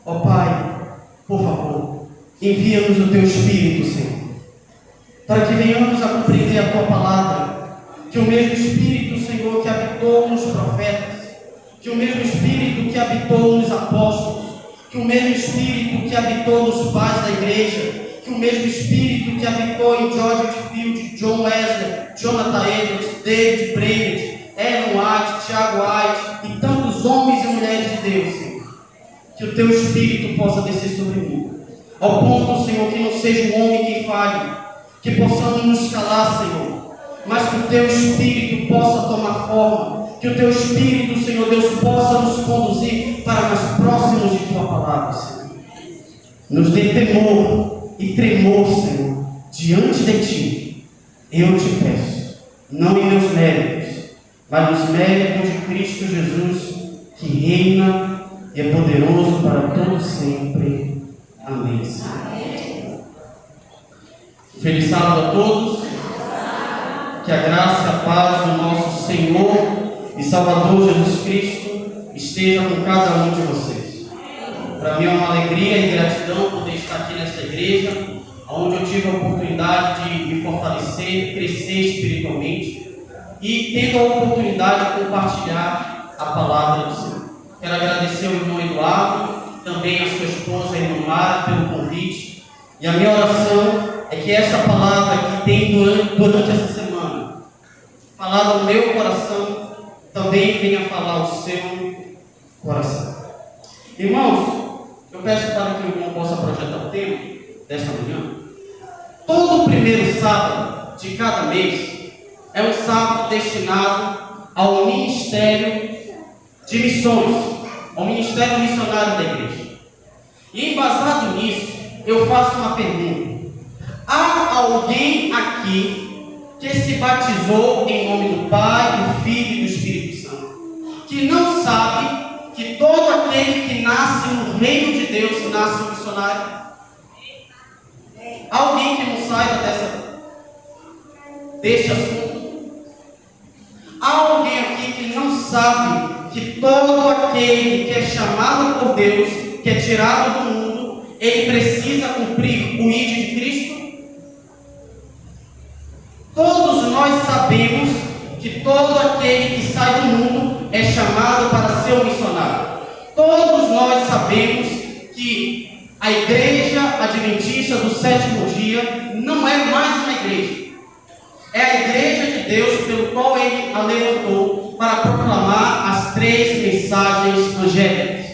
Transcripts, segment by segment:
Ó Pai, por favor, envia-nos o Teu Espírito, Senhor, para que venhamos a compreender a Tua palavra, que o mesmo Espírito, Senhor, que habitou nos profetas, que o mesmo Espírito que habitou nos apóstolos, que o mesmo Espírito que habitou nos pais da igreja, que o mesmo Espírito que habitou em George Whitefield, John Wesley, Jonathan Edwards, David Brainerd, Ellen White, Tiago White e tantos homens e mulheres de Deus, Senhor, que o Teu Espírito possa descer sobre mim, ao ponto, Senhor, que não seja o homem que fale, que possamos nos calar, Senhor, mas que o Teu Espírito possa tomar forma, que o Teu Espírito, Senhor Deus, possa nos conduzir para mais próximos de Tua palavra, Senhor. Nos dê temor e tremor, Senhor, diante de Ti. Eu te peço, não em meus méritos, mas nos méritos de Cristo Jesus, que reina e é poderoso para todo sempre. Amém, Senhor. Feliz sábado a todos. Que a graça e a paz do nosso Senhor e Salvador Jesus Cristo esteja com cada um de vocês. Para mim é uma alegria e gratidão poder estar aqui nesta igreja, onde eu tive a oportunidade de me fortalecer, crescer espiritualmente e tendo a oportunidade de compartilhar a palavra do Senhor. Quero agradecer ao irmão Eduardo, também a sua esposa, a irmã Mara, pelo convite. E a minha oração é que esta palavra que tem durante essa semana, falar no meu coração, também venha falar o seu coração. Irmãos, eu peço para que o irmão possa projetar o tema desta manhã. Todo primeiro sábado de cada mês é um sábado destinado ao ministério de missões, ao ministério missionário da igreja. E embasado nisso, eu faço uma pergunta. Há alguém aqui que se batizou em nome do Pai, do Filho e do Espírito Santo, que não sabe que todo aquele que nasce no reino de Deus nasce um missionário? Há alguém que não saiba deste assunto? Há alguém aqui que não sabe que todo aquele que é chamado por Deus, que é tirado do mundo, ele precisa cumprir o ID de Cristo? Todos nós sabemos que todo aquele que sai do mundo é chamado para ser um missionário. Todos nós sabemos que a igreja adventista do sétimo dia não é mais uma igreja. É a igreja de Deus pelo qual Ele a levantou para proclamar as 3 mensagens angélicas.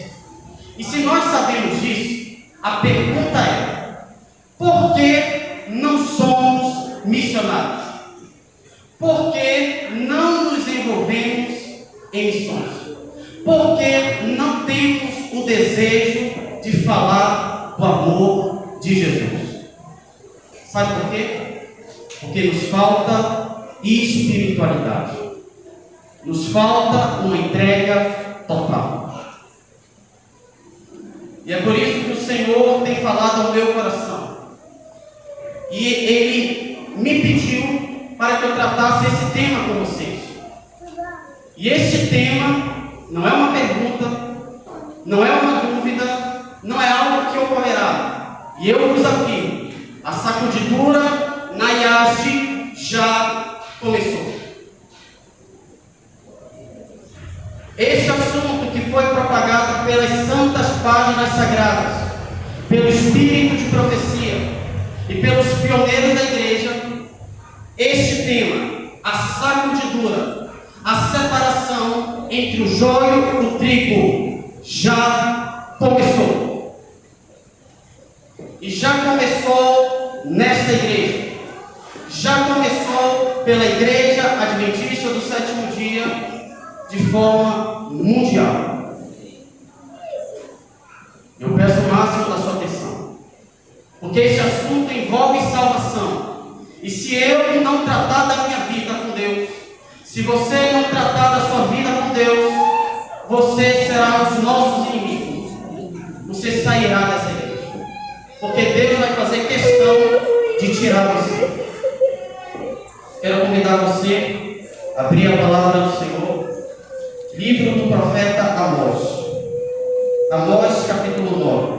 E se nós sabemos disso, a pergunta é: por que não somos missionários? Por que não nos envolvemos em missões? Por que não temos o desejo de falar do amor de Jesus? Sabe por quê? Porque nos falta espiritualidade. Nos falta uma entrega total. E é por isso que o Senhor tem falado ao meu coração. E Ele me pediu para que eu tratasse esse tema com vocês. E este tema não é uma pergunta, não é uma dúvida, não é algo que ocorrerá. E eu vos afirmo, a sacudidura na IASG já começou. Este assunto que foi propagado pelas santas páginas sagradas, pelo Espírito de profecia e pelos pioneiros da igreja, este tema, a sacudidura, a separação entre o joio e o trigo, já começou. E já começou nesta igreja. Já começou pela igreja adventista do sétimo dia, de forma mundial. Eu peço o máximo da sua atenção, porque esse assunto envolve salvação. E se eu não tratar da minha vida com Deus, se você não tratar da sua vida com Deus, você será um dos nossos inimigos. Você sairá dessa igreja, porque Deus vai fazer questão de tirar você. Quero convidar você a abrir a palavra do Senhor, livro do profeta Amós. Amós capítulo 9.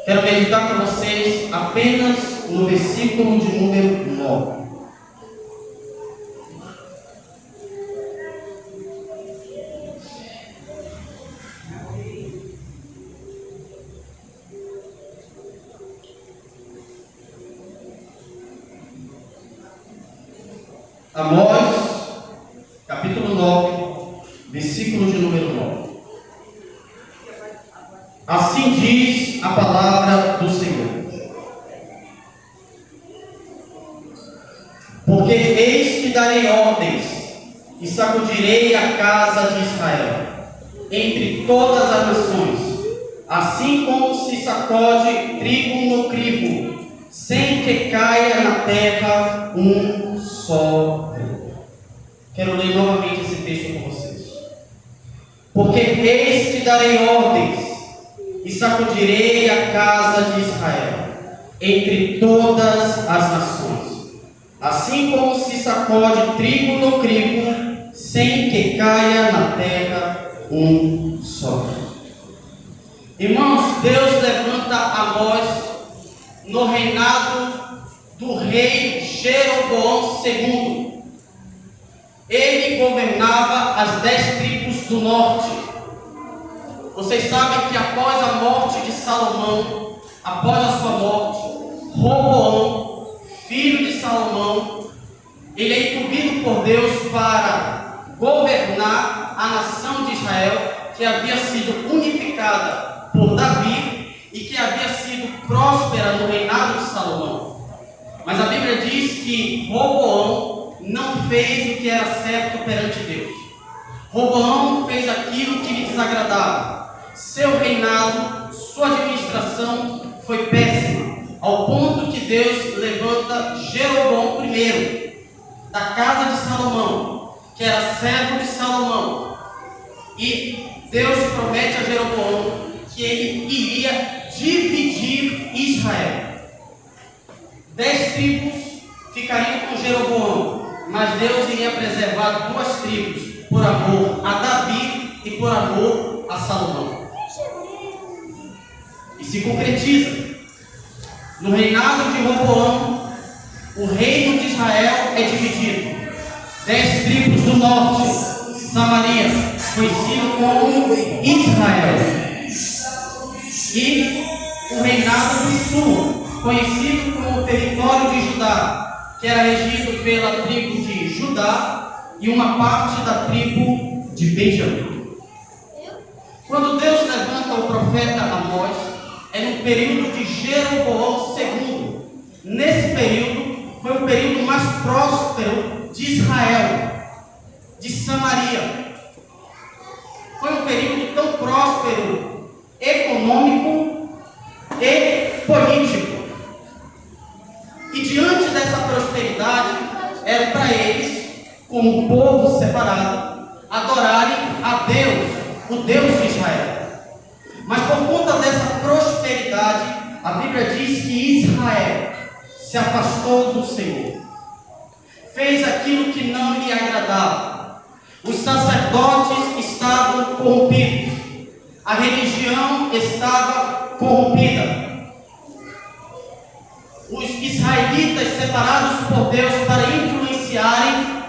Quero meditar com vocês apenas no versículo de número 9. Amós, capítulo 9, versículo de número 9. Assim diz a palavra do Senhor. Porque eis que darei ordens e sacudirei a casa de Israel entre todas as nações, assim como se sacode trigo no crivo, sem que caia na terra um só grão. Quero ler novamente esse texto com vocês. Porque eis que darei ordens e sacudirei a casa de Israel entre todas as nações, assim como se sacode trigo no crivo, sem que caia na terra um só. Irmãos, Deus levanta Amós no reinado do rei Jeroboão II. Ele governava as 10 tribos do norte. Vocês sabem que após a morte de Salomão, após a sua morte, Roboão, filho de Salomão, ele é incumbido por Deus para governar a nação de Israel, que havia sido unificada por Davi e que havia sido próspera no reinado de Salomão. Mas a Bíblia diz que Roboão não fez o que era certo perante Deus. Roboão fez aquilo que lhe desagradava. Seu reinado, sua administração foi péssima, ao ponto que Deus levanta Jeroboão I, da casa de Salomão, que era servo de Salomão, e Deus promete a Jeroboão que ele iria dividir Israel. 10 tribos ficariam com Jeroboão, mas Deus iria preservar 2 tribos, por amor a Davi e por amor a Salomão. E se concretiza. No reinado de Roboão, o reino de Israel é dividido. 10 tribos do norte, Samaria, conhecido como Israel. E o reinado do sul, conhecido como o território de Judá, que era regido pela tribo de Judá e uma parte da tribo de Benjamim. Quando Deus levanta o profeta Amós, é no período de Jeroboão II. Nesse período, foi o período mais próspero de Israel, de Samaria. Foi um período tão próspero, econômico e político. E diante dessa prosperidade, era para eles, como um povo separado, adorarem a Deus, o Deus de Israel. Mas por conta dessa prosperidade, a Bíblia diz que Israel se afastou do Senhor, fez aquilo que não lhe agradava. Os sacerdotes estavam corrompidos, a religião estava corrompida. Os israelitas, separados por Deus para influenciarem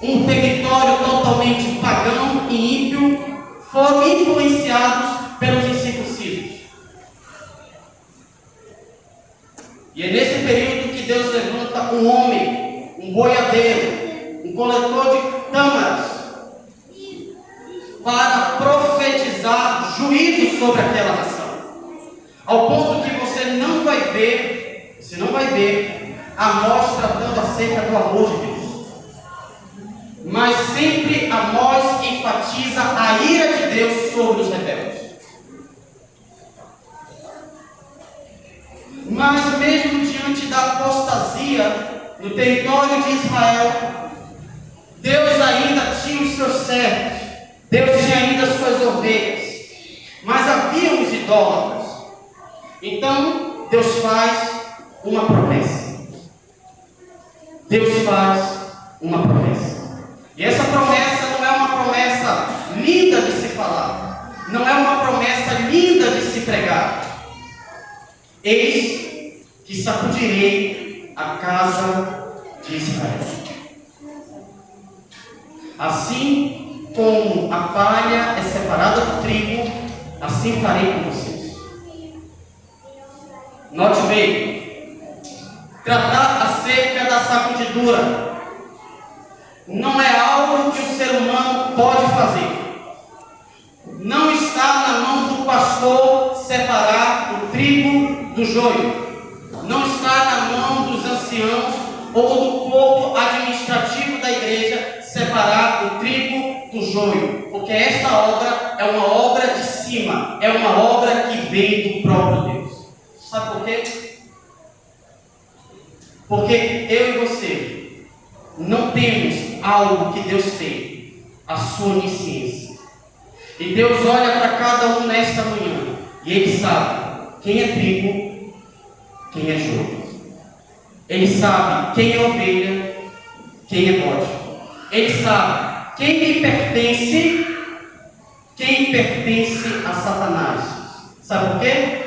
um território totalmente pagão e ímpio, foram influenciados pelos incircuncisos. E é nesse período que Deus levanta um homem, um boiadeiro, um coletor de tâmaras, para profetizar juízo sobre aquela nação. Ao ponto que você não vai ver Amós tratando acerca do amor de Deus. Mas sempre Amós enfatiza a ira de Deus sobre os rebeldes. Mas mesmo diante da apostasia no território de Israel, Deus ainda tinha os seus servos, Deus tinha ainda as suas ovelhas, mas havia os idólatras. Então Deus faz uma promessa. Deus faz uma promessa. E essa promessa não é uma promessa linda de se falar, não é uma promessa linda de se pregar. Eis que sacudirei a casa de Israel. Assim como a palha é separada do trigo, assim farei com vocês. Note bem, tratar acerca da sacudidura não é algo que o ser humano pode fazer. Não está na mão do pastor separar o trigo do joio. Não está na mão dos anciãos ou do corpo administrativo da igreja separar o trigo do joio. Porque esta obra é uma obra de cima. É uma obra que vem do próprio Deus. Sabe por quê? Porque eu e você não temos algo que Deus tem, a sua onisciência. E Deus olha para cada um nesta manhã e Ele sabe quem é trigo, quem é joio. Ele sabe quem é ovelha, quem é bode. Ele sabe quem lhe pertence, quem pertence a Satanás. Sabe por quê?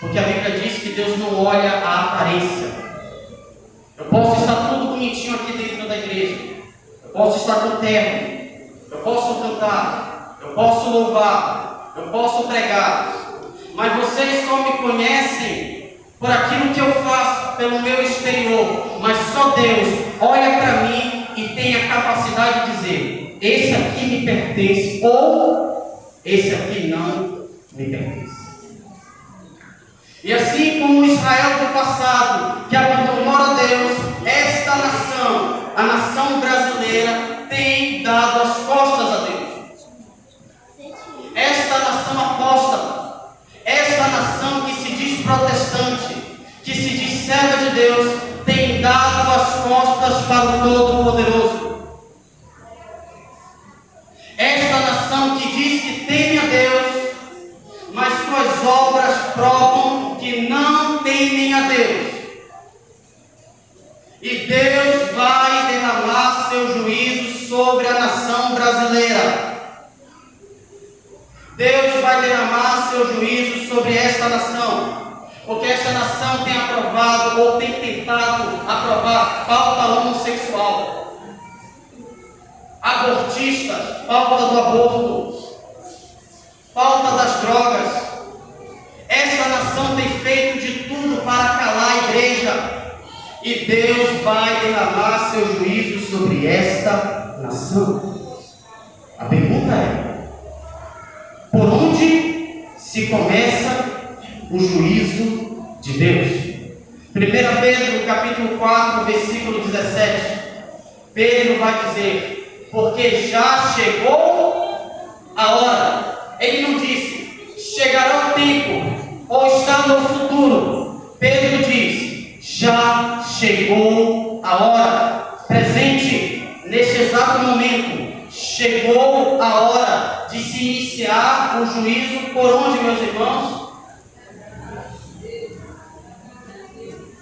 Porque a Bíblia diz que Deus não olha a aparência. Eu posso estar tudo bonitinho aqui dentro da igreja. Eu posso estar com terno. Eu posso cantar. Eu posso louvar. Eu posso pregar. Mas vocês só me conhecem por aquilo que eu faço, pelo meu exterior. Mas só Deus olha para mim e tem a capacidade de dizer: esse aqui me pertence, ou esse aqui não me pertence. E assim como Israel do passado, que abandonou a Deus, esta nação, a nação brasileira, tem dado as costas a Deus. Esta nação apóstata, esta nação que se diz protestante, que se diz serva de Deus, tem dado as costas para o Todo-Poderoso. Esta nação que diz que teme a Deus, mas suas obras provam que não temem a Deus. E Deus vai derramar seu juízo sobre a nação brasileira. Deus vai derramar seu juízo sobre esta nação. Porque esta nação tem aprovado ou tem tentado aprovar pauta homossexual, abortistas, pauta do aborto, pauta das drogas. Esta nação tem feito de tudo para calar a igreja. E Deus vai derramar seu juízo sobre esta nação. A pergunta é: por onde se começa o juízo de Deus? 1 Pedro capítulo 4, versículo 17. Pedro vai dizer: porque já chegou a hora. Ele não disse chegará o tempo ou está no futuro. Pedro diz: já chegou a hora. Presente, neste exato momento, chegou a hora de se iniciar o juízo. Por onde, meus irmãos?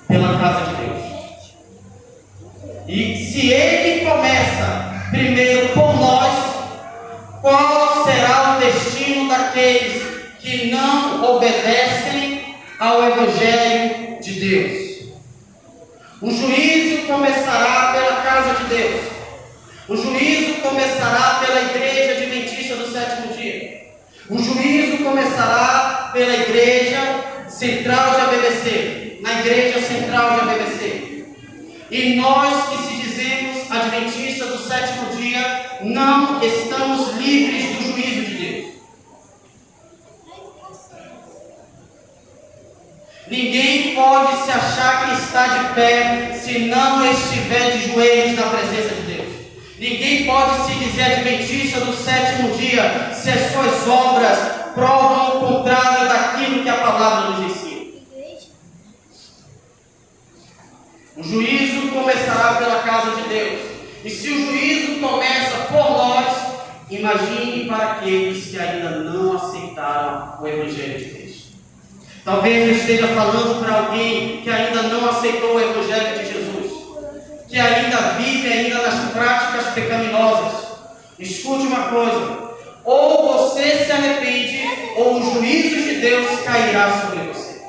Pela casa de Deus. E se Ele começa primeiro por nós, qual será o destino daqueles que não obedecem ao Evangelho de Deus? O juízo começará pela casa de Deus. O juízo começará pela igreja adventista do sétimo dia. O juízo começará pela igreja central de ABBC, na igreja central de ABBC. E nós que se dizemos adventistas do sétimo dia, não estamos livres do juízo de Deus. Ninguém pode se achar que está de pé se não estiver de joelhos na presença de Deus. Ninguém pode se dizer adventista do sétimo dia se as suas obras provam o contrário daquilo que a palavra nos ensina. O juízo começará pela casa de Deus. E se o juízo começa por nós, imagine para aqueles que ainda não aceitaram o Evangelho de Deus. Talvez eu esteja falando para alguém que ainda não aceitou o Evangelho de Jesus, que ainda vive ainda nas práticas pecaminosas. Escute uma coisa: ou você se arrepende, ou o juízo de Deus cairá sobre você.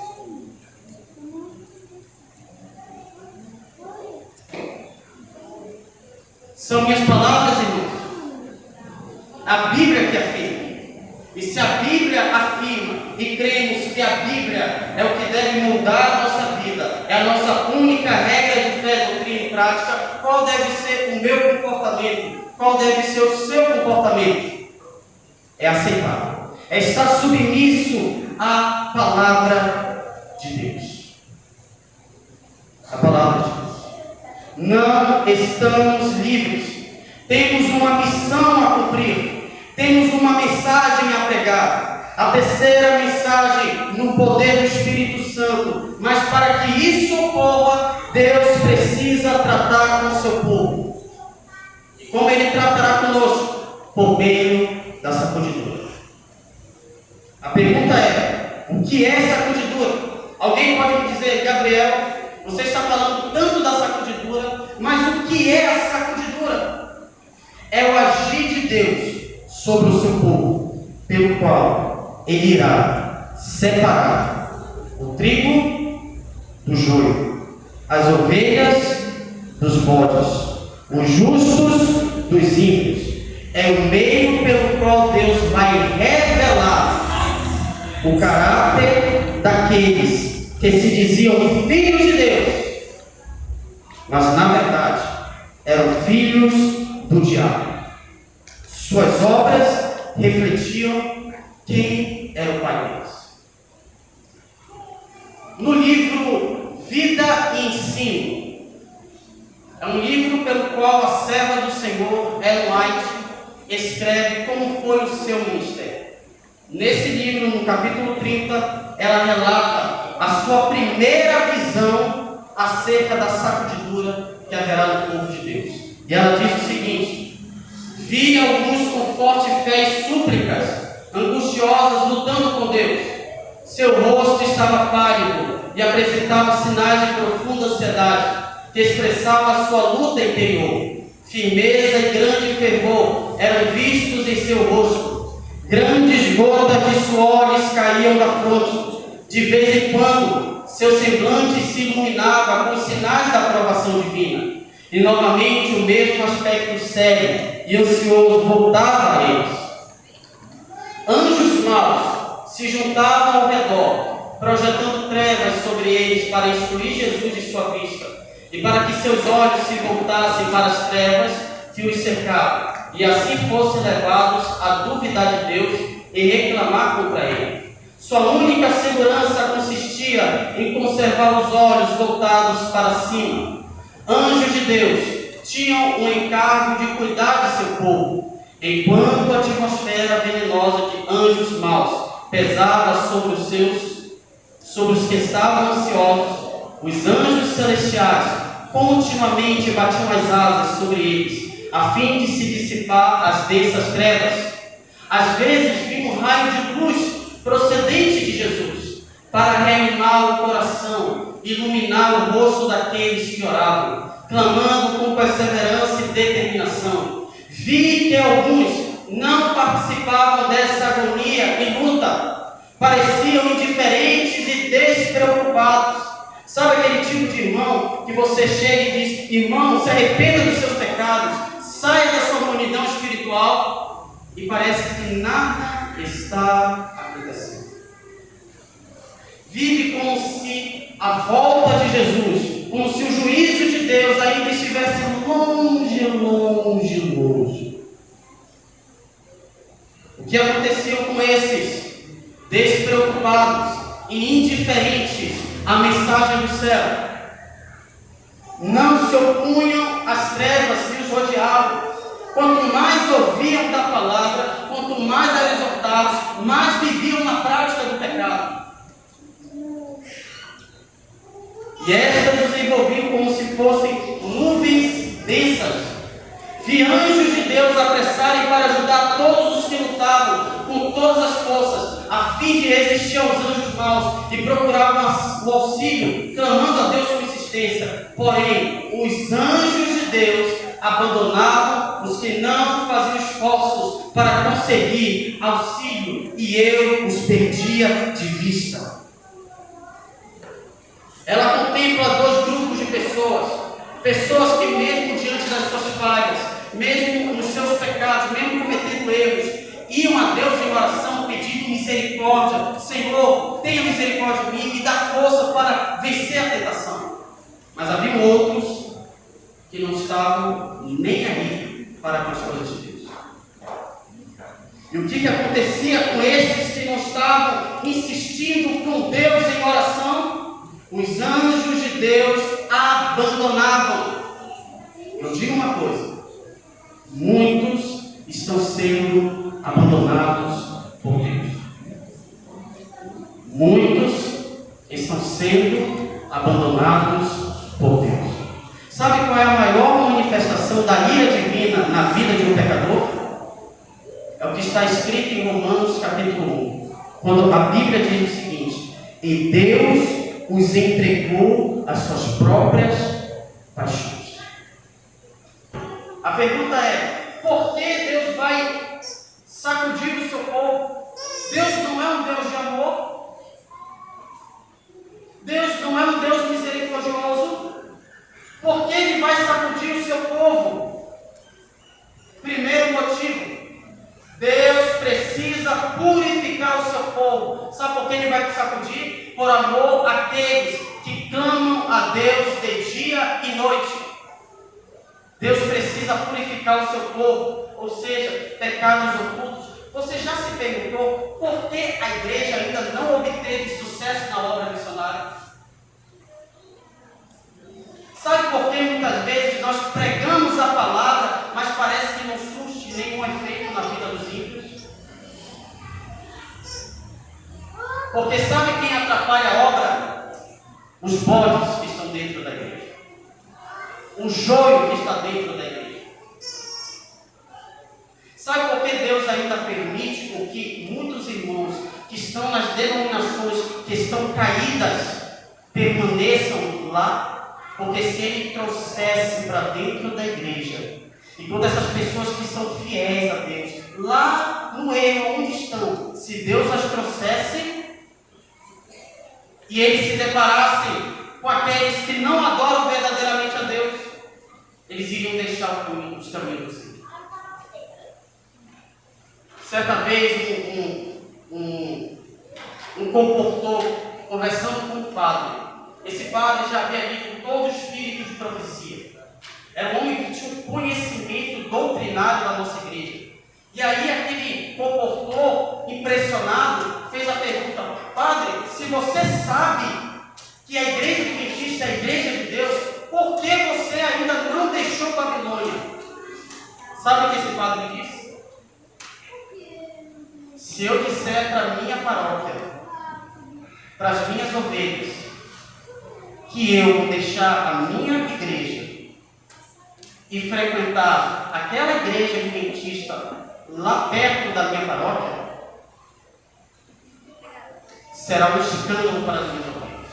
São minhas palavras, irmãos. A Bíblia que afirma. E se a Bíblia afirma e cremos que a Bíblia é o que deve moldar a nossa vida, é a nossa única regra de fé, doutrina e prática, qual deve ser o meu comportamento? Qual deve ser o seu comportamento? É aceitar. É estar submisso à palavra de Deus. A palavra de Deus. Não estamos livres. Temos uma missão a cumprir. Temos uma mensagem a pregar. A terceira mensagem no poder do Espírito Santo. Mas para que isso ocorra, Deus precisa tratar com o seu povo. E como Ele tratará conosco? Por meio da sacudidura. A pergunta é: o que é sacudidura? Alguém pode me dizer: Gabriel, você está falando tanto da sacudidura, mas o que é a sacudidura? É o agir de Deus sobre o seu povo, pelo qual Ele irá separar o trigo do joio, as ovelhas dos bodes, os justos dos ímpios. É o meio pelo qual Deus vai revelar o caráter daqueles que se diziam filhos de Deus, mas na verdade eram filhos do diabo. Suas obras refletiam quem era o Pai deles. No livro Vida e Ensino, é um livro pelo qual a serva do Senhor, Ellen White, escreve como foi o seu ministério. Nesse livro, no capítulo 30, ela relata a sua primeira visão acerca da sacudidura que haverá no povo de Deus. E ela diz o seguinte: vi alguns com forte fé e súplicas, angustiosas, lutando com Deus. Seu rosto estava pálido e apresentava sinais de profunda ansiedade, que expressava a sua luta interior. Firmeza e grande fervor eram vistos em seu rosto. Grandes gotas de suor lhes caíam da fronte. De vez em quando, seu semblante se iluminava com sinais da aprovação divina. E novamente o mesmo aspecto sério e ansioso voltava a eles. Anjos maus se juntavam ao redor, projetando trevas sobre eles para excluir Jesus de sua vista, e para que seus olhos se voltassem para as trevas que os cercavam, e assim fossem levados a duvidar de Deus e reclamar contra Ele. Sua única segurança consistia em conservar os olhos voltados para cima. Anjos de Deus tinham o encargo de cuidar de seu povo, enquanto a atmosfera venenosa de anjos maus pesava sobre os que estavam ansiosos. Os anjos celestiais continuamente batiam as asas sobre eles, a fim de se dissipar as densas trevas. Às vezes vinha um raio de luz procedente de Jesus, para reanimar o coração, iluminar o rosto daqueles que oravam, clamando com perseverança e determinação. Vi que alguns não participavam dessa agonia e luta, pareciam indiferentes e despreocupados. Sabe aquele tipo de irmão que você chega e diz: irmão, se arrependa dos seus pecados, saia da sua unidão espiritual, e parece que nada está acontecendo. Vive como se a volta de Jesus, como se o juízo de Deus ainda estivesse longe, longe, longe. O que aconteceu com esses despreocupados e indiferentes à mensagem do céu? Não se opunham às trevas que os rodeavam. Quanto mais ouviam da palavra, quanto mais eram exortados, mais viviam na prática do pecado. E estas os envolviam como se fossem nuvens densas. Vi anjos de Deus apressarem para ajudar todos os que lutavam com todas as forças, a fim de resistir aos anjos maus, e procuravam o auxílio, clamando a Deus com insistência. Porém, os anjos de Deus abandonavam os que não faziam esforços para conseguir auxílio, e eu os perdia de vista. Ela contempla dois grupos de pessoas que mesmo diante das suas falhas, mesmo nos seus pecados, mesmo cometendo erros, iam a Deus em oração pedindo misericórdia. Senhor, tenha misericórdia de mim, me dá força para vencer a tentação. Mas havia outros que não estavam nem aí para com as coisas de Deus. E o que acontecia com estes que não estavam insistindo com Deus em oração? Os anjos de Deus abandonavam. Eu digo uma coisa: muitos estão sendo abandonados por Deus. Muitos estão sendo abandonados por Deus. Sabe qual é a maior manifestação da ira divina na vida de um pecador? É o que está escrito em Romanos capítulo 1, quando a Bíblia diz o seguinte: e Deus os entregou às suas próprias paixões. A pergunta é: por que Deus vai sacudir o seu povo? Deus não é um Deus de amor? Deus não é um Deus misericordioso? Por que Ele vai sacudir o seu povo? Primeiro motivo: Deus precisa purificar o seu povo. Sabe por que Ele vai sacudir? Por amor àqueles que clamam a Deus de dia e noite. Deus precisa purificar o seu povo, ou seja, pecados ocultos. Você já se perguntou por que a igreja ainda não obteve sucesso na obra missionária? Sabe por que muitas vezes nós pregamos a palavra, mas parece que não surge nenhum efeito na vida dos ímpios? Porque sabe quem atrapalha a obra? Os bodes que estão dentro da igreja. O joio que está dentro da igreja. Sabe por que Deus ainda permite com que muitos irmãos que estão nas denominações que estão caídas permaneçam lá? Porque se Ele trouxesse para dentro da igreja, e quando essas pessoas que são fiéis a Deus, lá no erro onde estão, se Deus as trouxesse, e eles se deparassem com aqueles que não adoram verdadeiramente a Deus, eles iriam deixar os caminhos do Senhor. Certa vez, um comportou, conversando com um padre. Esse padre já havia lido todo o espírito de profecia. Era um homem que tinha um conhecimento doutrinário da nossa igreja. E aí aquele comportou, impressionado, fez a pergunta: padre, se você sabe que a igreja adventista é a igreja de Deus, por que você ainda não deixou Babilônia? Sabe o que esse padre me disse? Se eu disser para a minha paróquia, para as minhas ovelhas, que eu vou deixar a minha igreja e frequentar aquela igreja adventista lá perto da minha paróquia, será um escândalo para as minhas ovelhas.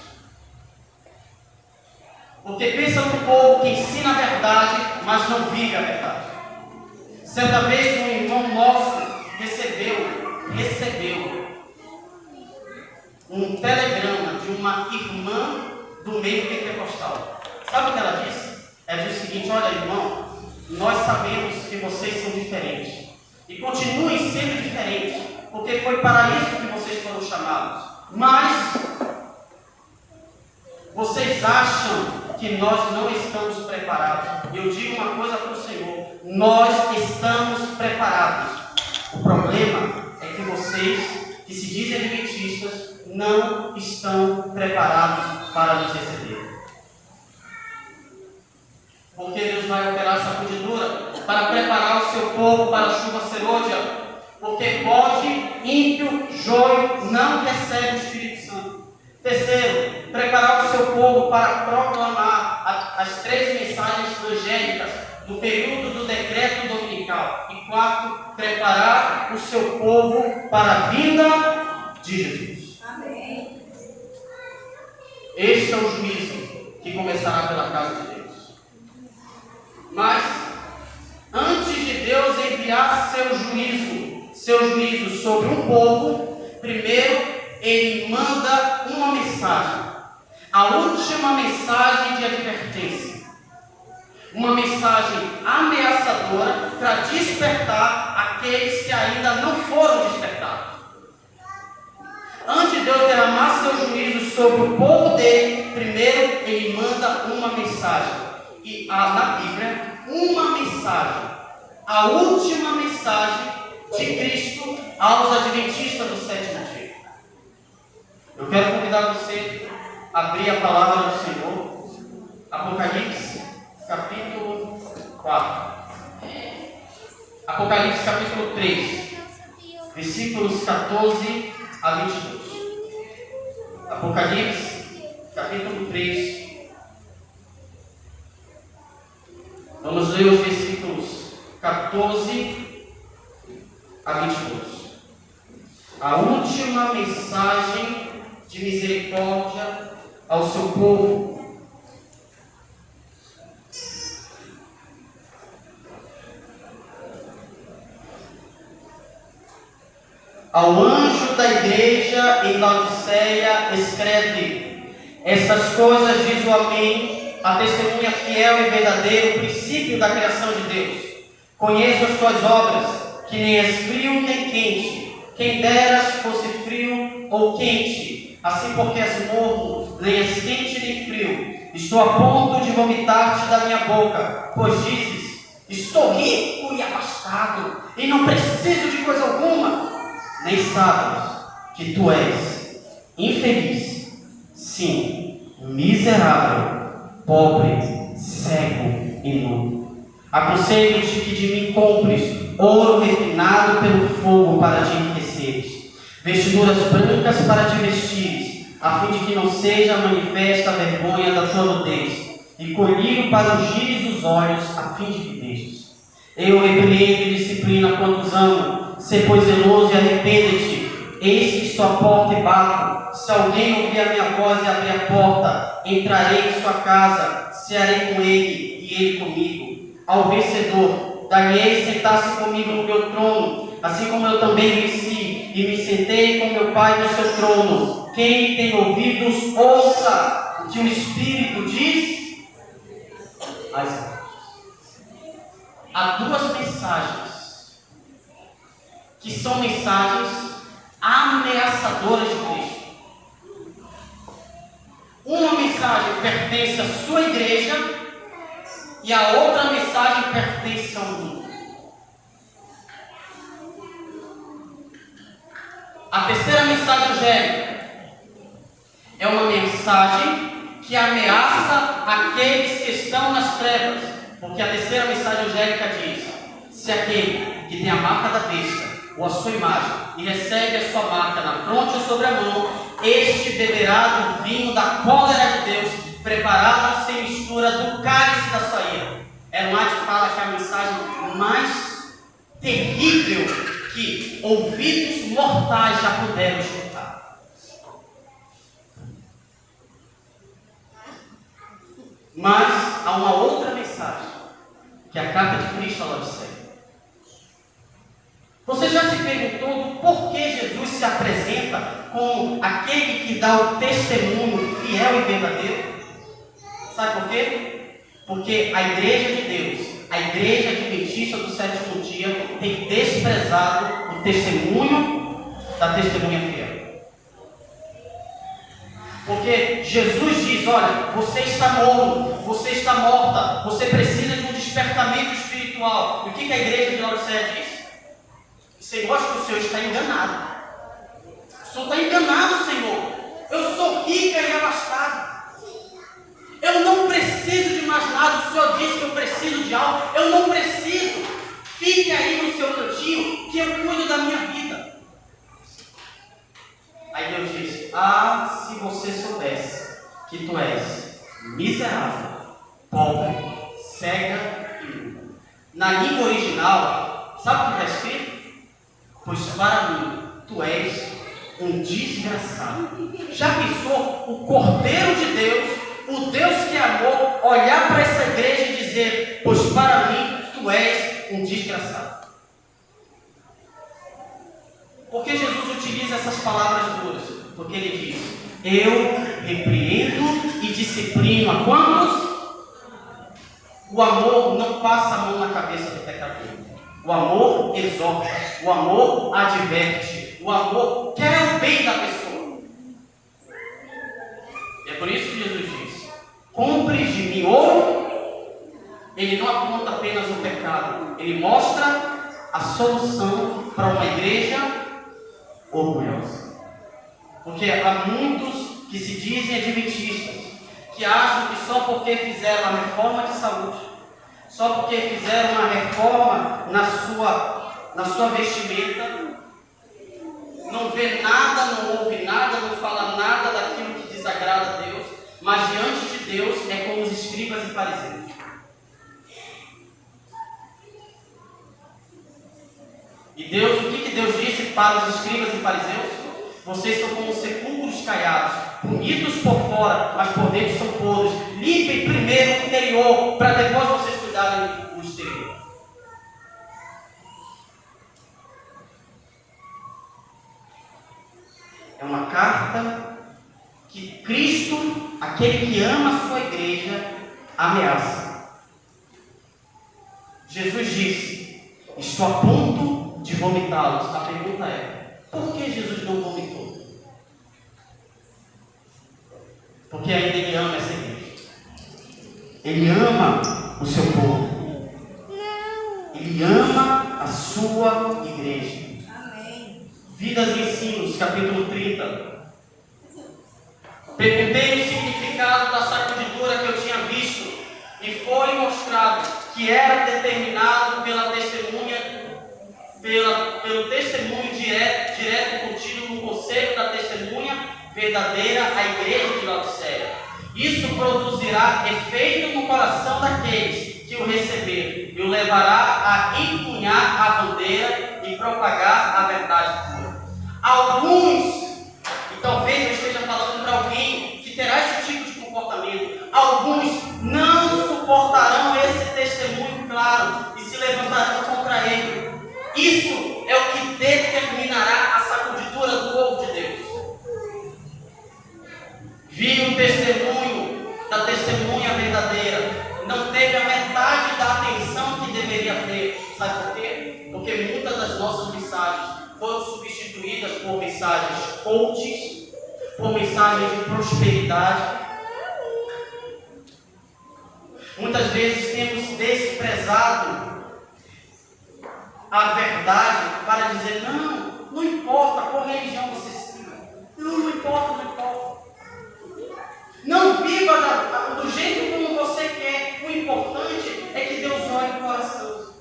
Porque pensa no povo que ensina a verdade, mas não vive a verdade. Certa vez um irmão nosso recebeu um telegrama de uma irmã do meio pentecostal. Sabe o que ela disse? Ela disse o seguinte: olha, irmão, nós sabemos que vocês são diferentes e continuem sendo diferentes, porque foi para isso que vocês foram chamados. Mas vocês acham que nós não estamos preparados? Eu digo uma coisa para o Senhor: nós estamos preparados. O problema é que vocês, que se dizem adventistas, não estão preparados para nos receber. Porque Deus vai operar sacudidura para preparar o seu povo para a chuva serôdia. Porque bode, ímpio, joio não recebe o Espírito Santo. Terceiro, preparar o seu povo para proclamar as 3 mensagens angélicas no período do decreto dominical. E quarto, preparar o seu povo para a vinda de Jesus. Amém. Este é o juízo que começará pela casa de Deus. Mas, antes de Deus enviar seu juízo sobre um povo, primeiro Ele manda uma mensagem, a última mensagem de advertência. uma mensagem ameaçadora para despertar aqueles que ainda não foram despertados. Antes de Deus derramar seu juízo sobre o povo dele, primeiro ele manda uma mensagem. E na Bíblia, uma mensagem, a última mensagem de Cristo aos adventistas do sétimo dia. Eu quero convidar você a abrir a palavra do Senhor, Apocalipse, capítulo 4. Apocalipse, capítulo 3, versículos 14 a 22. Apocalipse, capítulo 3. Vamos ler os versículos 14 a 22. A última mensagem de misericórdia ao seu povo. Ao anjo da igreja em Laodiceia escreve: essas coisas diz o Amém, a testemunha fiel e verdadeira, o princípio da criação de Deus. Conheço as tuas obras, que nem és frio nem quente. Quem deras fosse frio ou quente, assim porque és morno, nem és quente nem frio. Estou a ponto de vomitar-te da minha boca, pois dizes: estou rico e abastado, e não preciso de coisa alguma. Nem sabes que tu és infeliz, sim, miserável, pobre, cego e nu. Aconselho-te que de mim compres ouro refinado pelo fogo para te enriqueceres, vestiduras brancas para te vestires, a fim de que não seja manifesta a vergonha da tua nudez, e colírio para ungires os olhos, a fim de que vejas. Eu repreendo e disciplino quantos amo. Sê, pois, zeloso e arrepende-te. Eis que estou à porta e bato. Se alguém ouvir a minha voz e abrir a porta, entrarei em sua casa, cearei com ele e ele comigo. Ao vencedor, darei sentar-se comigo no meu trono, assim como eu também venci e me sentei com meu Pai no seu trono. Quem tem ouvidos, ouça o que o Espírito diz às igrejas. Há duas mensagens que são mensagens ameaçadoras de Cristo. Uma mensagem pertence à sua igreja e a outra mensagem pertence ao mundo. A terceira mensagem angélica é uma mensagem que ameaça aqueles que estão nas trevas, porque a terceira mensagem angélica diz: se aquele que tem a marca da besta ou a sua imagem, e recebe a sua marca na fronte ou sobre a mão, este beberá do vinho da cólera de Deus, preparado sem mistura do cálice da sua ira. Ellen White fala que a mensagem mais terrível que ouvidos mortais já puderam escutar. Mas há uma outra mensagem, que é a carta de Cristo a Laodiceia. Você já se perguntou por que Jesus se apresenta como aquele que dá o testemunho fiel e verdadeiro? Sabe por quê? Porque a igreja de Deus, a igreja adventista do sétimo dia, tem desprezado o testemunho da testemunha fiel. Porque Jesus diz: olha, você está morto, você está morta, você precisa de um despertamento espiritual. E o que a igreja de Laodiceia diz? Senhor, acho que o Senhor está enganado. O Senhor está enganado, Senhor. Eu sou rica e abastada. Eu não preciso de mais nada. O Senhor disse que eu preciso de algo. Eu não preciso. Fique aí no seu cantinho, que eu cuido da minha vida. Aí Deus diz: se você soubesse que tu és miserável, pobre, cega e nu. Na língua original, sabe o que está escrito? Pois para mim, tu és um desgraçado. Já pensou o Cordeiro de Deus, o Deus que amou, olhar para essa igreja e dizer: pois para mim, tu és um desgraçado? Por que Jesus utiliza essas palavras duras? Porque ele diz: eu repreendo e disciplino a quantos? O amor não passa a mão na cabeça do pecador. O amor exorta, o amor adverte, o amor quer o bem da pessoa. E é por isso que Jesus diz: compres de mim ouro. Ele não aponta apenas o pecado, ele mostra a solução para uma igreja orgulhosa. Porque há muitos que se dizem adventistas, que acham que só porque fizeram a reforma de saúde, só porque fizeram uma reforma na sua vestimenta, não vê nada, não ouve nada, não fala nada daquilo que desagrada a Deus, mas diante de Deus é como os escribas e fariseus. E Deus, o que Deus disse para os escribas e fariseus? Vocês são como sepulcros caiados, bonitos por fora, mas por dentro são podres. Limpem primeiro o interior, para depois vocês cuidarem do exterior. É uma carta que Cristo, aquele que ama a sua igreja, ameaça. Jesus disse: estou a ponto de vomitá-los. A pergunta é: por que Jesus não vomitou? Porque ainda Ele ama essa igreja. Ele ama o seu povo. Ele ama a sua igreja. Vidas e Ensinos, capítulo 30. Perguntei o significado da sacudidura que eu tinha visto, e foi mostrado que era determinado pelo testemunho direto e contínuo no conselho da testemunha verdadeira, a igreja de Laodiceia. Isso produzirá efeito no coração daqueles que o receberam e o levará a empunhar a bandeira e propagar a verdade pura. Alguns, e talvez eu esteja falando para alguém que terá esse tipo de comportamento, alguns não suportarão esse testemunho claro e se levantarão contra ele. Isso é o que determinará a sacudidura do povo de Deus. Vi o testemunho da testemunha verdadeira, não teve a metade da atenção que deveria ter. Sabe por quê? Porque muitas das nossas mensagens foram substituídas por mensagens coaches, por mensagens de prosperidade. Muitas vezes temos desprezado a verdade para dizer: não importa qual religião você siga, não importa. Não viva do jeito como você quer, o importante é que Deus olhe o coração.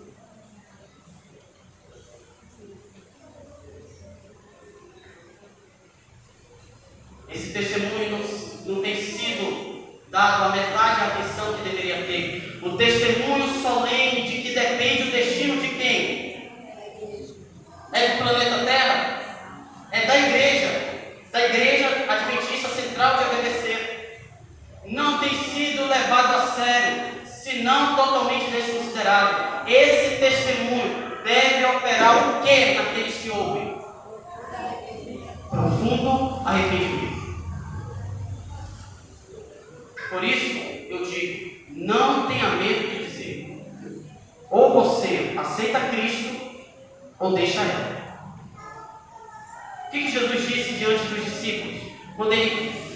Esse testemunho não tem sido dado a metade da atenção que deveria ter. O testemunho solene de que depende o destino de quem? É do planeta Terra? É da igreja adventista central de ABC. Não tem sido levado a sério, se não totalmente desconsiderado. Esse testemunho deve operar o que naqueles que ouvem? Profundo arrependimento. Por isso eu digo: não tenha medo de dizer. Ou você aceita Cristo, ou deixa Ele. O que Jesus disse diante dos discípulos, quando Ele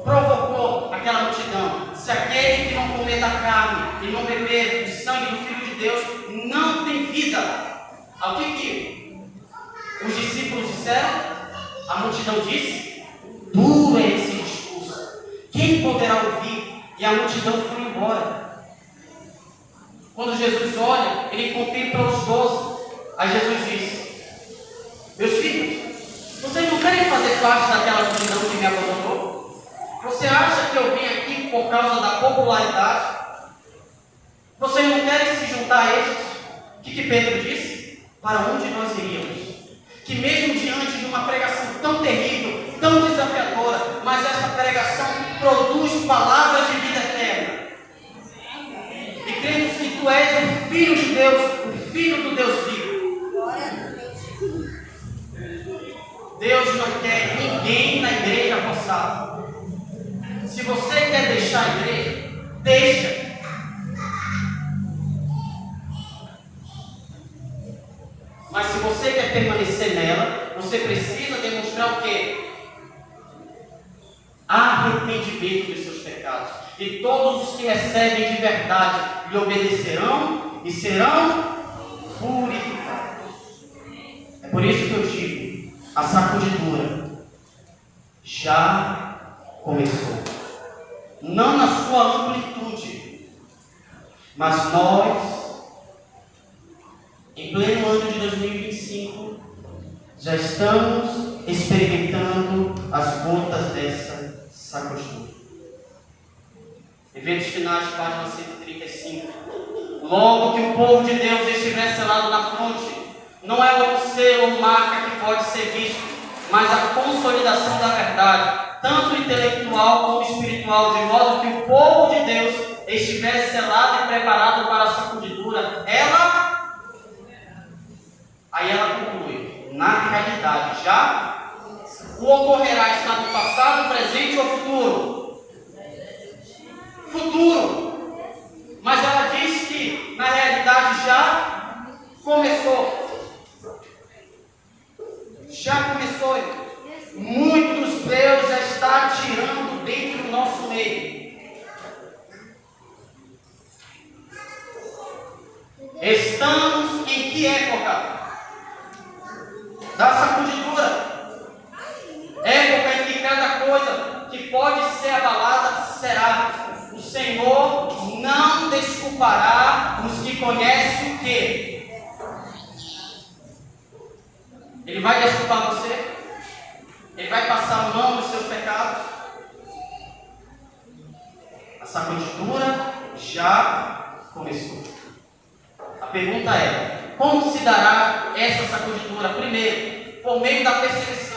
provocou aquela multidão? Se aquele que não comer da carne e não beber do sangue do Filho de Deus não tem vida. Ao que os discípulos disseram? A multidão disse: duro é esse discurso, quem poderá ouvir? E a multidão foi embora. Quando Jesus olha, Ele contempla os 12. Aí Jesus disse: meus filhos, vocês não querem fazer parte daquela multidão que me abandonou? Você acha que eu vim aqui por causa da popularidade? Vocês não querem se juntar a estes? O que Pedro disse? Para onde nós iríamos? Que mesmo diante de uma pregação tão terrível, tão desafiadora, mas essa pregação produz palavras de vida eterna. E cremos que Tu és o Filho de Deus, o Filho do Deus vivo. Deus não quer ninguém na igreja forçado. Se você quer deixar a igreja, deixa. Você precisa demonstrar o quê? Arrependimento dos seus pecados. E todos os que recebem de verdade lhe obedecerão e serão purificados. É por isso que eu digo, a sacudidura já começou. Não na sua amplitude, mas nós, em pleno ano de 2025, já estamos experimentando as gotas dessa sacudidura. Eventos finais, página 135. Logo que o povo de Deus estiver selado na fronte, não é o selo ou marca que pode ser visto, mas a consolidação da verdade, tanto intelectual como espiritual, de modo que o povo de Deus estiver selado e preparado para a sacudidura. Aí ela conclui, na realidade já o ocorrerá, está no passado, presente ou futuro? Futuro. Mas ela diz que na realidade já começou. Já começou. Muitos Deus já está tirando dentro do nosso meio. Estamos em que época? Da sacudidura. Época em que cada coisa que pode ser abalada será. O Senhor não desculpará os que conhecem o quê? Ele vai desculpar você? Ele vai passar a mão nos seus pecados? A sacudidura já começou. A pergunta é, como se dará essa sacudidura? Primeiro, por meio da perseguição.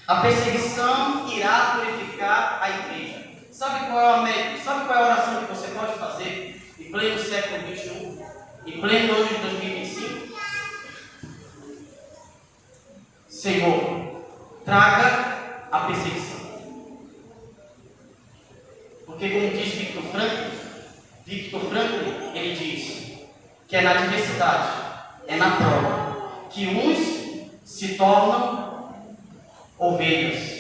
A perseguição irá purificar a igreja. Sabe qual é a oração que você pode fazer em pleno século XXI? Em pleno ano de 2025? Senhor, traga a perseguição. Porque como diz Victor Franklin, ele diz que é na adversidade, é na prova, que uns se tornam ovelhas,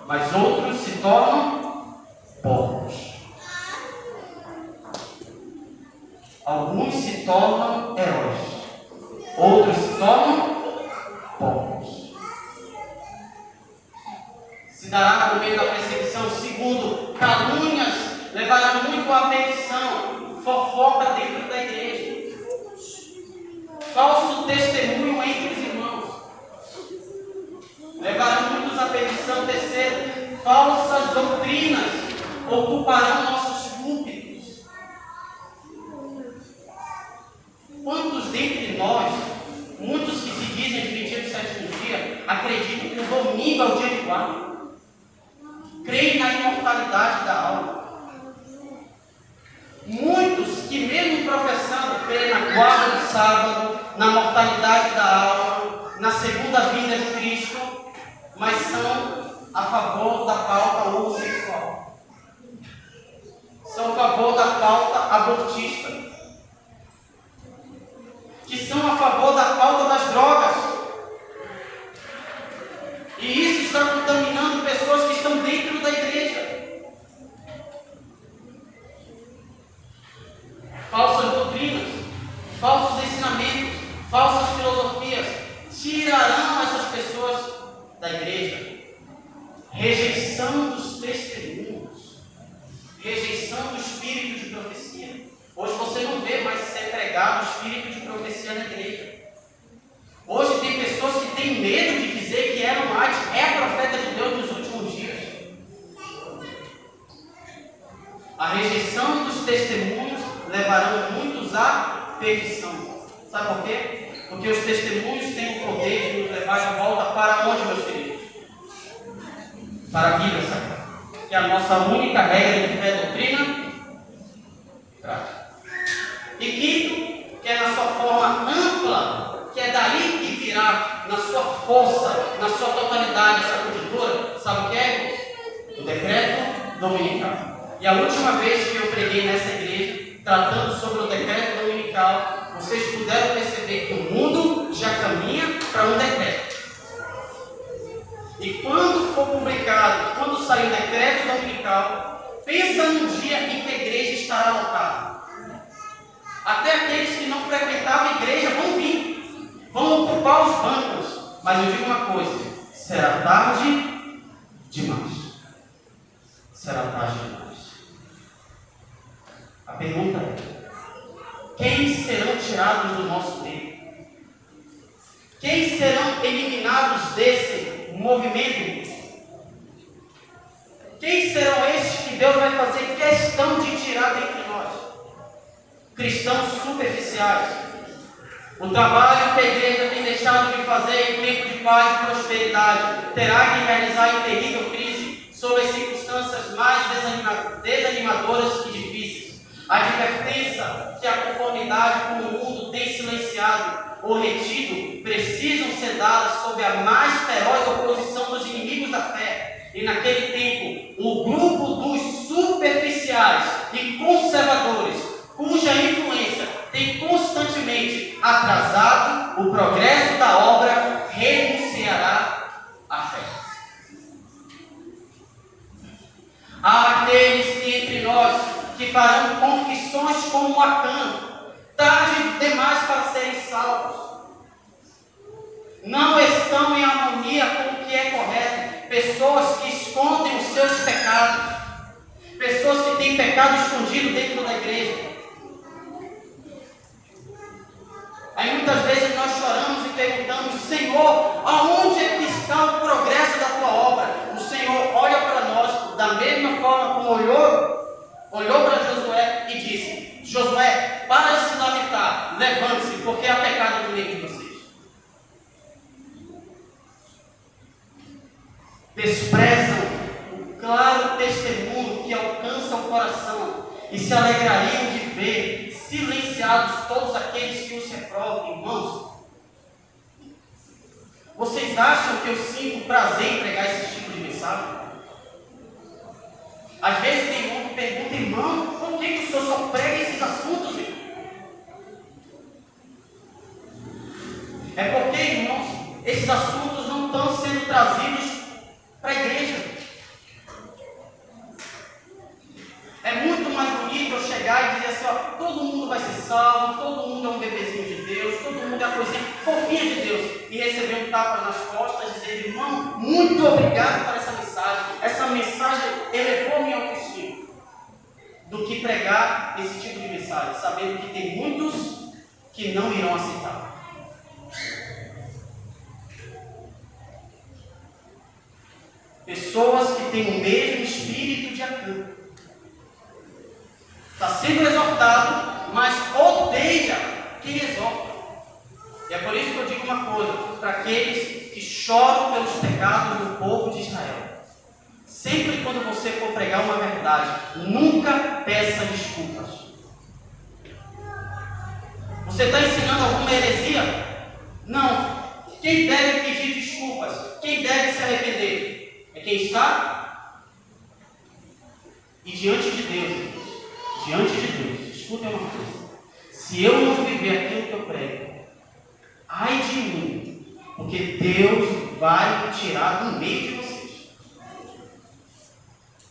mas outros se tornam porcos. Alguns se tornam heróis, outros se tornam porcos. Se dará por meio da perseguição. Segundo, calúnias levarão muito à perdição, fofoca dentro da igreja, falso testemunho entre os irmãos, levarão muitos à perdição. Terceiro, falsas doutrinas ocuparão nossos púlpitos. Quantos dentre nós, muitos que se dizem adventidos do sétimo dia, acreditam que o domingo é o dia de guarda? Creem na imortalidade da alma. Muitos que mesmo professando creem na guarda do sábado, na mortalidade da alma, na segunda vinda de Cristo, mas são a favor da pauta homossexual, são a favor da pauta abortista, que são a favor da pauta das drogas. E isso está contaminando pessoas que estão dentro da igreja. Falsas doutrinas, falsos ensinamentos, falsas filosofias tirarão essas pessoas da igreja. Rejeição dos testemunhos, rejeição do espírito de profecia. Hoje você não vê mais ser pregado o espírito de profecia na igreja. Hoje tem pessoas que têm medo de dizer que Ellen White é profeta de Deus nos últimos dias. A rejeição dos testemunhos levarão muitos à perdição. Sabe por quê? Porque os testemunhos têm o poder de nos levar de volta para onde, meus queridos? Para a Bíblia Sagrada, que é a nossa única regra de fé e doutrina prática. E quinto, que é na sua forma ampla, que é dali que virá na sua força, na sua totalidade, essa sacudidura. Sabe o que é? O decreto dominical. E a última vez que eu preguei nessa igreja, tratando sobre o decreto dominical, dominical, vocês puderam perceber que o mundo já caminha para um decreto. E quando for publicado, quando sair o decreto dominical, pensa num dia em que a igreja estará lotada. Até aqueles que não frequentavam a igreja vão vir, vão ocupar os bancos. Mas eu digo uma coisa, será tarde demais. Será tarde demais. A pergunta é: quem serão tirados do nosso meio? Quem serão eliminados desse movimento? Quem serão esses que Deus vai fazer questão de tirar dentre nós? Cristãos superficiais. O trabalho que a igreja tem deixado de fazer em tempo de paz e prosperidade terá que realizar em terrível crise sob as circunstâncias mais desanimadoras e difíceis. A advertência que a conformidade com o mundo tem silenciado ou retido precisam ser dadas sob a mais feroz oposição dos inimigos da fé. E naquele tempo, o grupo dos superficiais e conservadores, cuja influência tem constantemente atrasado o progresso da obra, renunciará à fé. Há aqueles que entre nós que farão confissões como Acã, tarde demais para serem salvos. Não estão em harmonia com o que é correto. Pessoas que escondem os seus pecados. Pessoas que têm pecado escondido dentro da igreja. Aí muitas vezes nós choramos e perguntamos: Senhor, aonde é que está o progresso da tua obra? O Senhor olha para nós da mesma forma como olhou para Josué e disse: Josué, para de se lamentar, levante-se, porque há pecado no meio de vocês. Desprezam o claro testemunho que alcança o coração e se alegrariam de ver silenciados todos aqueles que os reprovam. Irmãos, vocês acham que eu sinto prazer em pregar esse tipo de mensagem? Às vezes tem um que pergunta: irmão, por que o senhor só prega esses assuntos? Irmão? É porque, irmãos, esses assuntos não estão sendo trazidos para a igreja. É muito mais bonito eu chegar e dizer assim: ó, todo mundo vai ser salvo, todo mundo é um bebezinho de Deus, todo mundo é uma coisinha fofinha de Deus, e receber um tapa nas costas e dizer: irmão, muito obrigado por essa mensagem. Essa mensagem elevou minha autoestima. Do que pregar esse tipo de mensagem, sabendo que tem muitos que não irão aceitar. Pessoas que têm o mesmo espírito de Acã. Está sendo exortado, mas odeia quem exorta. E é por isso que eu digo uma coisa para aqueles que choram pelos pecados do povo de Israel: sempre quando você for pregar uma verdade, nunca peça desculpas. Você está ensinando alguma heresia? Não. Quem deve pedir desculpas? Quem deve se arrepender? É quem está? E diante de Deus, diante de Deus, escutem uma coisa: se eu não viver aquilo que eu prego, ai de mim, porque Deus vai me tirar do meio de vocês.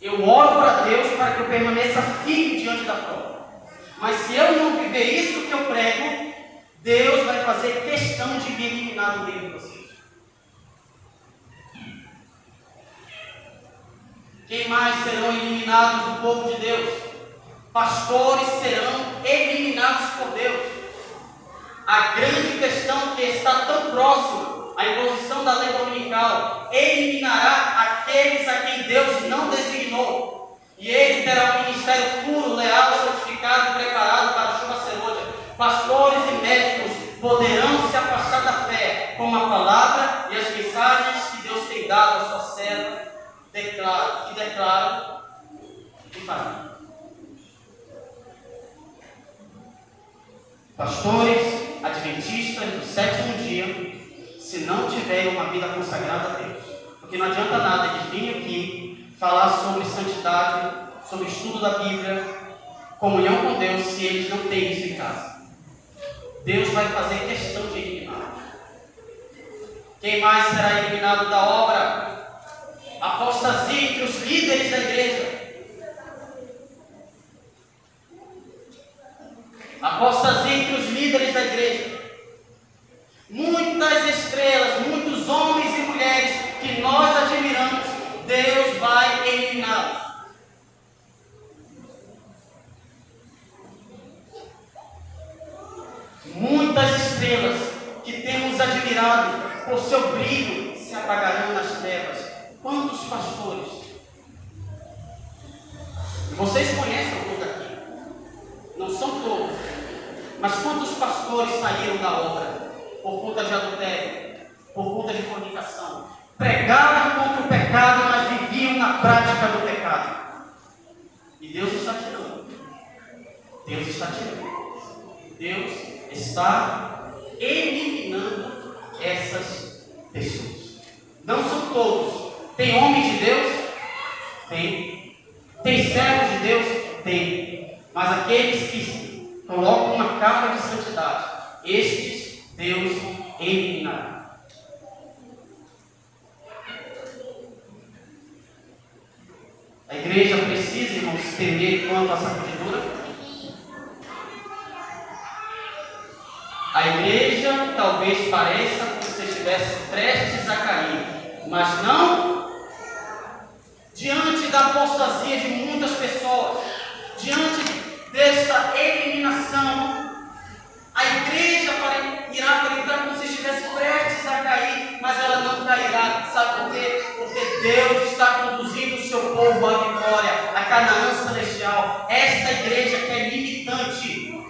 Eu oro para Deus para que eu permaneça firme diante da prova. Mas se eu não viver isso que eu prego, Deus vai fazer questão de me eliminar do meio de vocês. Quem mais serão eliminados do povo de Deus? Pastores serão eliminados por Deus. A grande questão que está tão próxima, a imposição da lei dominical, eliminará aqueles a quem Deus não designou. E ele terá um ministério puro, leal, santificado e preparado para a chuva serôdia. Pastores e médicos poderão se afastar da fé com a palavra e as mensagens que Deus tem dado à sua serva, que declaram e fazem. Pastores adventistas do sétimo dia, se não tiverem uma vida consagrada a Deus, porque não adianta nada eles virem aqui falar sobre santidade, sobre estudo da Bíblia, comunhão com Deus, se eles não têm isso em casa. Deus vai fazer questão de eliminar. Quem mais será eliminado da obra? Apostasia entre os líderes da igreja. Apostasia entre os líderes da igreja. Muitas estrelas, muitos homens e mulheres que nós admiramos, Deus vai eliminá-los. Muitas estrelas que temos admirado por seu brilho se apagarão nas trevas. Quantos pastores? Vocês conhecem alguns aqui? Não são todos. Mas quantos pastores saíram da obra por conta de adultério, por conta de fornicação? Pregavam contra o pecado, mas viviam na prática do pecado. E Deus está tirando. Deus está tirando. Deus está eliminando essas pessoas. Não são todos. Tem homens de Deus? Tem. Tem servos de Deus? Tem. Mas aqueles que colocam uma capa de santidade, estes Deus eliminará. A igreja precisa, irmãos, temer quanto à sacudidura. A igreja talvez pareça como se estivesse prestes a cair, mas não diante da apostasia de muitas pessoas, diante desta eliminação. A igreja irá aparentar como se estivesse prestes a cair, mas ela não cairá. Sabe por quê? Porque Deus está conduzindo o seu povo à vitória, à Canaã celestial. Esta igreja que é limitante,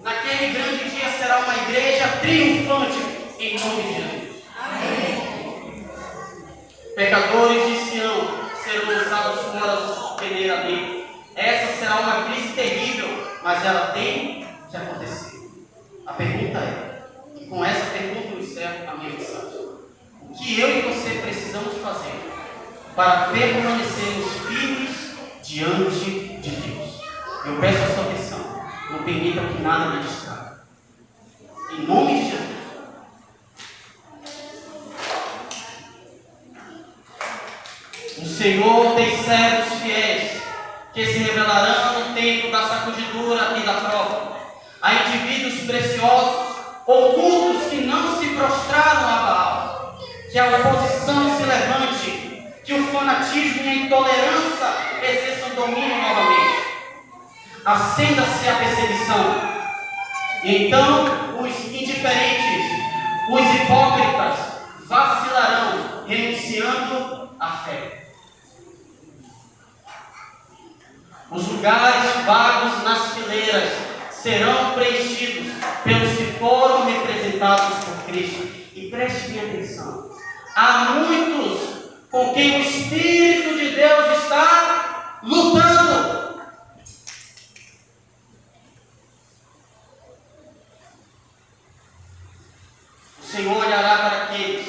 naquele grande dia será uma igreja triunfante, em nome de Jesus. Amém. Pecadores de Sião serão lançados fora do peneiradeiro. Essa será uma crise terrível, mas ela tem que acontecer. A pergunta é, e com essa pergunta eu encerro a minha mensagem: o que eu e você precisamos fazer para permanecermos firmes diante de Deus? Eu peço a sua atenção, não permita que nada me distraia. Em nome de Jesus. O Senhor tem servos fiéis que se revelarão no tempo da sacudidura e da prova. Há indivíduos preciosos, ocultos, que não se prostraram a Baal. Que a oposição se levante, que o fanatismo e a intolerância exerçam domínio novamente. Acenda-se a perseguição. E então os indiferentes, os hipócritas, vacilarão, renunciando à fé. Os lugares vagos nas fileiras serão preenchidos pelos que foram representados por Cristo. E preste bem atenção: há muitos com quem o Espírito de Deus está lutando. O Senhor olhará para aqueles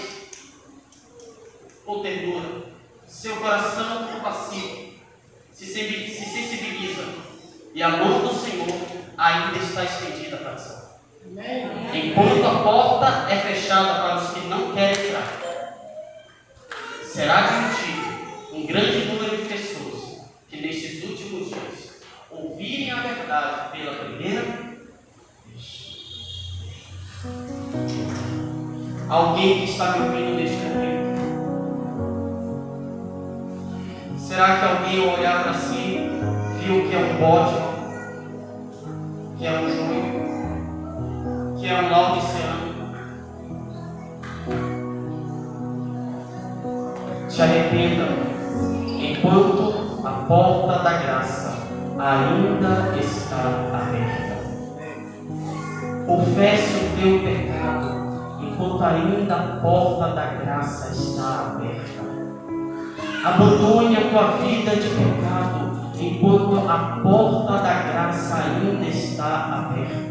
com ternura, seu coração compassivo se sensibiliza, e a mão do Senhor ainda está estendida para salvar. Enquanto a porta é fechada para os que não querem entrar, será admitido um grande número de pessoas que nestes últimos dias ouvirem a verdade pela primeira vez. Alguém que está me ouvindo neste momento, será que alguém ao olhar para si viu que é um bode, que é um joio, que é um laodiceano? Se arrependa enquanto a porta da graça ainda está aberta. Confesse o teu pecado enquanto ainda a porta da graça está aberta. Abandone a tua vida de pecado enquanto a porta da graça ainda está aberta.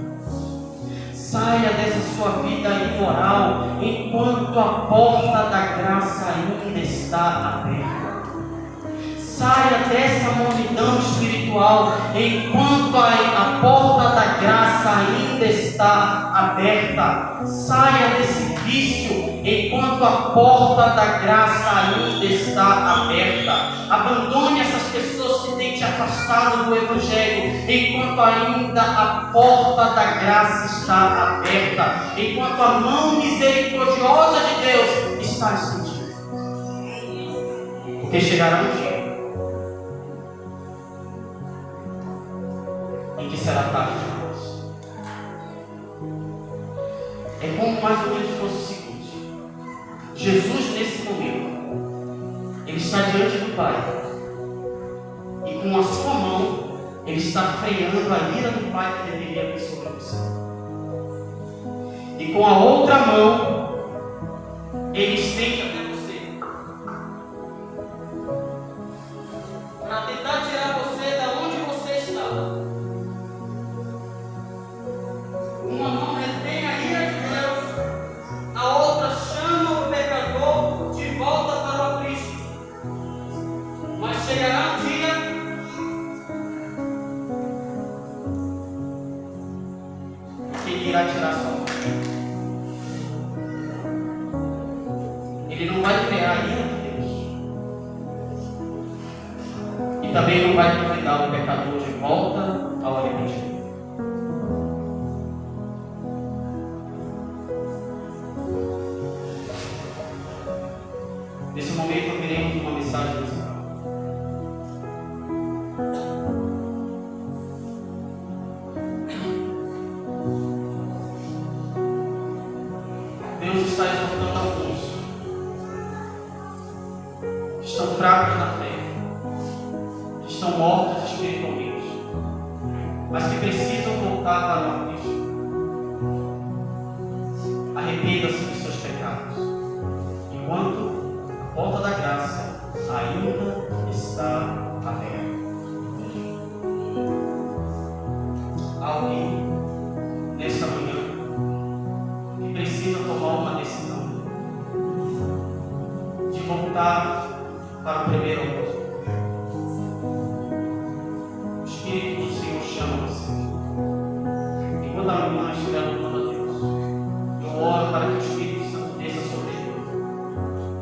Saia dessa sua vida imoral enquanto a porta da graça ainda está aberta. Saia dessa mornidão espiritual enquanto a porta da graça ainda ainda está aberta. Saia desse vício enquanto a porta da graça ainda está aberta. Abandone essas pessoas que têm te afastado do Evangelho enquanto ainda a porta da graça está aberta, enquanto a mão misericordiosa de Deus está estendida. Porque chegará um dia em que será tarde demais. É como mais ou menos fosse o seguinte: Jesus, nesse momento, ele está diante do Pai, e com a sua mão ele está freando a ira do Pai que deveria vir sobre você, e com a outra mão ele estende até você para tentar tirar você da onde você está. Uma mão retém a ira de Deus, a outra chama o pecador de volta para o Cristo. Mas chegará um dia que ele irá tirar sua mão. Ele não vai frear a ira de Deus, e também não vai convidar o pecador de volta ao arrependimento. Nesse momento, ouviremos uma mensagem musical. Deus está exortando alguns que estão fracos na fé, que estão mortos espiritualmente, mas que precisam voltar para o Cristo. Arrependa-se dos seus pecados, enquanto a porta da graça ainda está aberta. Alguém nesta manhã que precisa tomar uma decisão de voltar para o primeiro amor. O Espírito do Senhor chama você. Enquanto a irmã estiver louvando a Deus, eu oro para que o Espírito Santo desça sobre ele,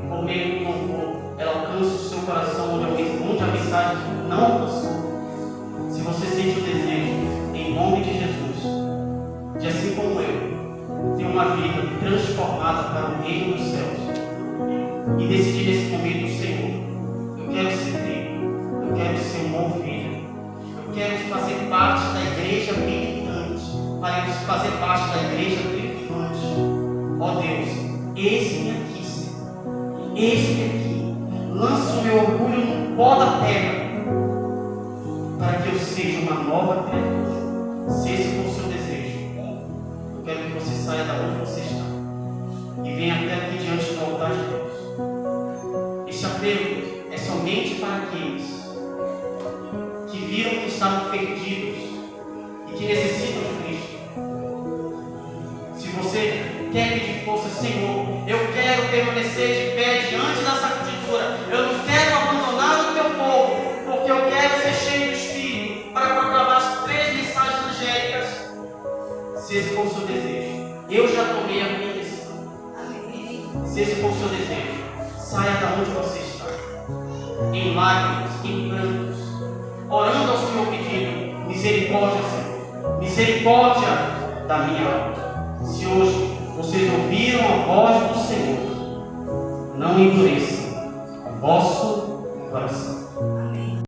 e por meio do louvor ela alcance o seu coração onde a mensagem não alcançou. Se você sente o desejo, em nome de Jesus, de assim como eu, ter uma vida transformada para o reino dos céus, e decidir nesse momento: Senhor, eu quero ser teu, eu quero ser um bom filho, eu quero fazer parte da igreja militante, para fazer parte da igreja triunfante. Ó Deus, eis-me aqui, Senhor, eis-me aqui, lanço o meu orgulho no pó da terra, para que eu seja uma nova criatura. Se esse for o seu desejo, eu quero que você saia da onde você está e venha até aqui diante do altar de Deus. Esse apelo é somente para aqueles que viram que estavam perdidos e que necessitam de Cristo. Se você quer pedir força: Senhor, eu quero permanecer de pé diante da sacudidura, eu não quero abandonar o teu povo, porque eu quero ser cheio do Espírito para proclamar as 3 mensagens angélicas. Se esse for o seu desejo, eu já tomei a minha decisão. Se esse for o seu desejo, saia da onde você está, em lágrimas, em prantos, orando ao Senhor, pedindo: misericórdia, Senhor, misericórdia da minha alma. Se hoje vocês ouviram a voz do Senhor, não endureçam o vosso coração.